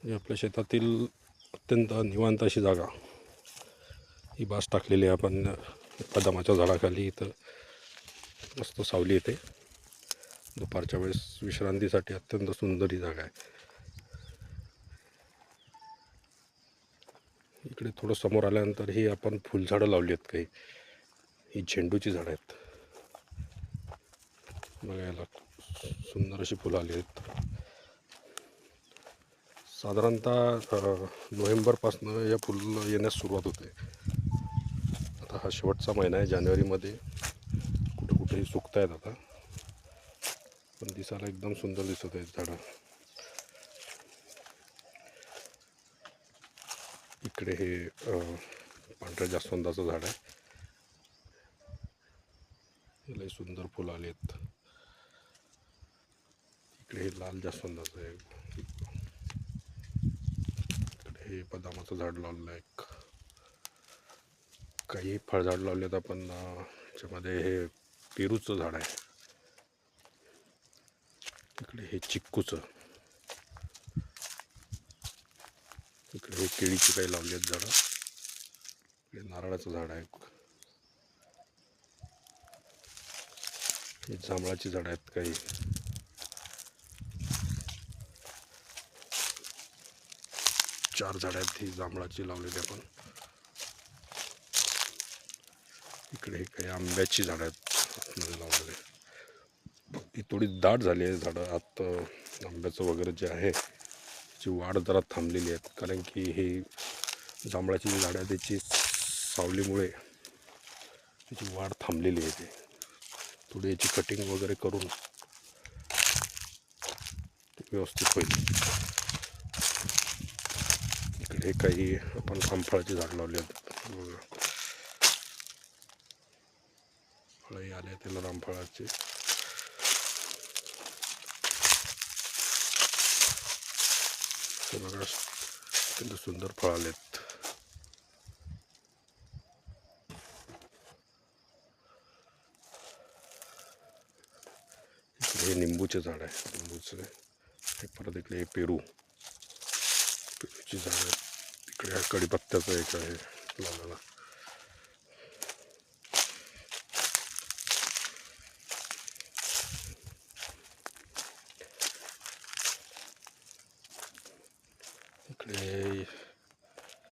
ही आपल्या शेतातील अत्यंत निवांत अशी जागा, ही बास टाकलेली आहे आपण बदामाच्या झाडाखाली. इथं मस्त सावली येते, दुपारच्या वेळेस विश्रांतीसाठी अत्यंत सुंदर ही जागा आहे. इकडे थोडं समोर आल्यानंतर ही आपण फुलझाडं लावली आहेत काही. ही झेंडूची झाडं आहेत, बघायला सुंदर अशी फुलं आली आहेत. साधारणतः नोव्हेंबरपासून या फुलं येण्यास सुरुवात होते. आता हा शेवटचा महिना आहे, जानेवारीमध्ये कुठे कुठेही सुकत आहेत आता, पण दिसायला एकदम सुंदर दिसत आहेत झाडं. इकडे हे पांढऱ्या जास्वंदाचं झाड आहे, लई सुंदर फुलं आली आहेत. इकडे हे लाल जास्वंदाचं आहे, इकडे हे बदामाचं झाड लावलेलं आहे, काही फळझाड लावले आहेत आपण. त्याच्यामध्ये हे पेरूचं झाड आहे, इकडे हे चिक्कूचं, इकडे हे केळीची काही लावली आहेत झाडं, इकडे नारळाचं झाड आहे, हे जांभळाची झाडं आहेत काही. चार झाडं आहेत ही जांभळाची लावलेली आपण. इकडे हे काही आंब्याची झाडं आहेत लावलेले. ही थोडी दाट झाली आहे झाडं आत. आंब्याचं वगैरे जे आहे त्याची वाढ जरा थांबलेली आहे, कारण की हे जांभळाची जी झाडं आहे त्याची सावलीमुळे त्याची वाढ थांबलेली आहे. ते थोडी याची कटिंग वगैरे करून व्यवस्थित होईल. इकडे काही आपण रामफळाची झाड लावली आहेत, फळही आले त्याला रामफळाचे. ते बघा अत्यंत सुंदर फळ आलेत. इकडे हे निंबूचे झाड आहे, निंबूचं. हे परत इकडे हे पेरूची झाड आहेत. इकडे हा कढीपत्त्याचा एक आहे लावलेला.